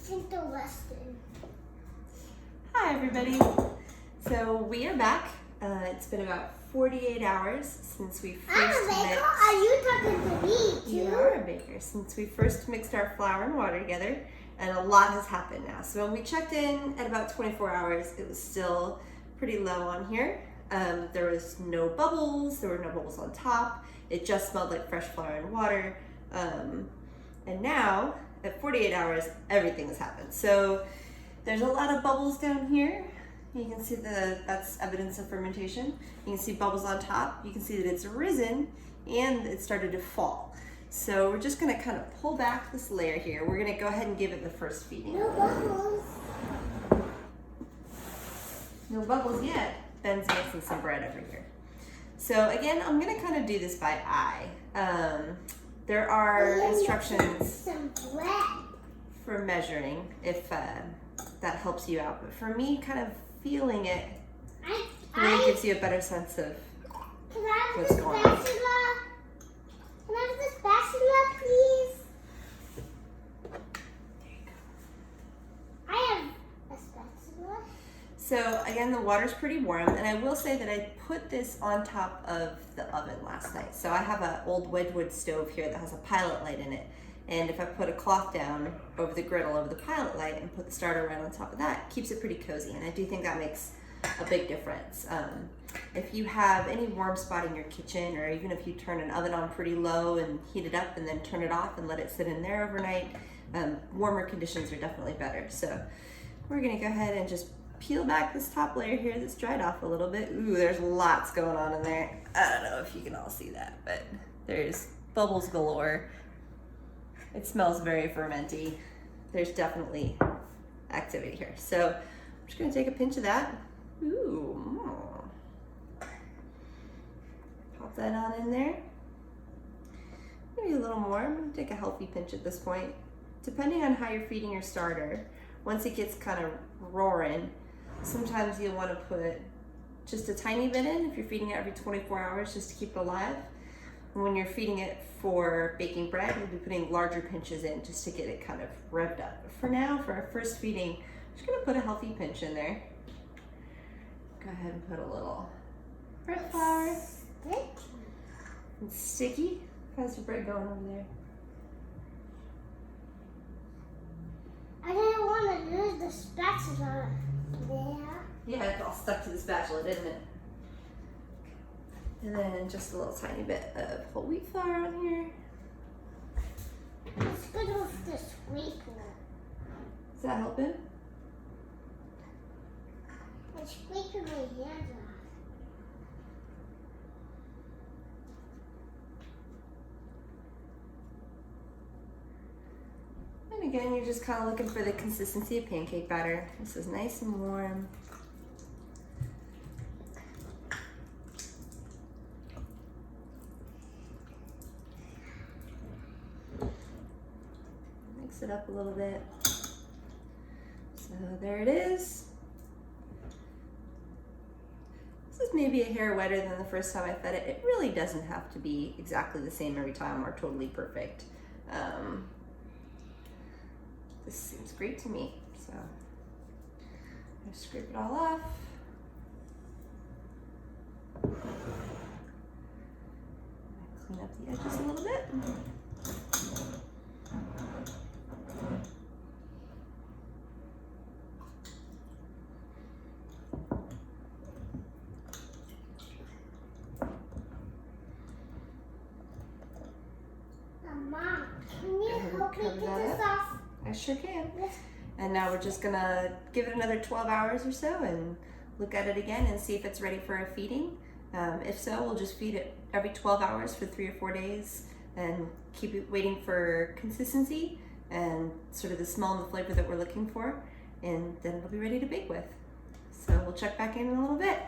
Interesting. Hi everybody. So we are back. It's been about 48 hours since we first I'm a baker. mixed. Are you talking to me too? You are a baker. Since we first mixed our flour and water together, and a lot has happened now. So when we checked in at about 24 hours, it was still pretty low on here. There was no bubbles. There were no bubbles on top. It just smelled like fresh flour and water. And now, at 48 hours, everything has happened. So there's a lot of bubbles down here. You can see that's evidence of fermentation. You can see bubbles on top. You can see that it's risen and it started to fall. So we're just gonna kind of pull back this layer here. We're gonna go ahead and give it the first feeding. No bubbles. No bubbles yet. Ben's mixing some bread over here. So again, I'm gonna kind of do this by eye. There are instructions Some bread. for measuring if that helps you out. But for me, kind of feeling it really gives you a better sense of Can I have what's the going on. spatula? Can I have the spatula, please? There you go. I have a spatula. So again, the water's pretty warm, and I will say that I put this on top of the oven last night. So I have an old Wedgwood stove here that has a pilot light in it. And if I put a cloth down over the griddle over the pilot light and put the starter right on top of that, it keeps it pretty cozy. And I do think that makes a big difference. If you have any warm spot in your kitchen, or even if you turn an oven on pretty low and heat it up and then turn it off and let it sit in there overnight, warmer conditions are definitely better. So we're gonna go ahead and just peel back this top layer here that's dried off a little bit. Ooh, there's lots going on in there. I don't know if you can all see that, but there's bubbles galore. It smells very fermenty. There's definitely activity here. So I'm just gonna take a pinch of that. Ooh. Pop that on in there. Maybe a little more. I'm gonna take a healthy pinch at this point. Depending on how you're feeding your starter, once it gets kind of roaring, sometimes you'll want to put just a tiny bit in if you're feeding it every 24 hours just to keep it alive. And when you're feeding it for baking bread, we'll be putting larger pinches in just to get it kind of revved up. But for now, for our first feeding, I'm just gonna put a healthy pinch in there. Go ahead and put a little bread flour. It's sticky. How's your bread going over there? I didn't want to lose the spatula there. Yeah, it's all stuck to the spatula, didn't it? And then just a little tiny bit of whole wheat flour on here. Let's go with the scraper. Is that helping? I'm scraping my hands off. And again, you're just kind of looking for the consistency of pancake batter. This is nice and warm. Mix it up a little bit. So there it is. This is maybe a hair wetter than the first time I fed it. It really doesn't have to be exactly the same every time or totally perfect. This seems great to me. So I scrape it all off. Clean up the edges a little bit. Mom, can you help me Cover get that this up. off? I sure can. Yes. And now we're just gonna give it another 12 hours or so and look at it again and see if it's ready for a feeding. If so, we'll just feed it every 12 hours for 3 or 4 days and keep it waiting for consistency and sort of the smell and the flavor that we're looking for, and then it'll be ready to bake with. So we'll check back in a little bit.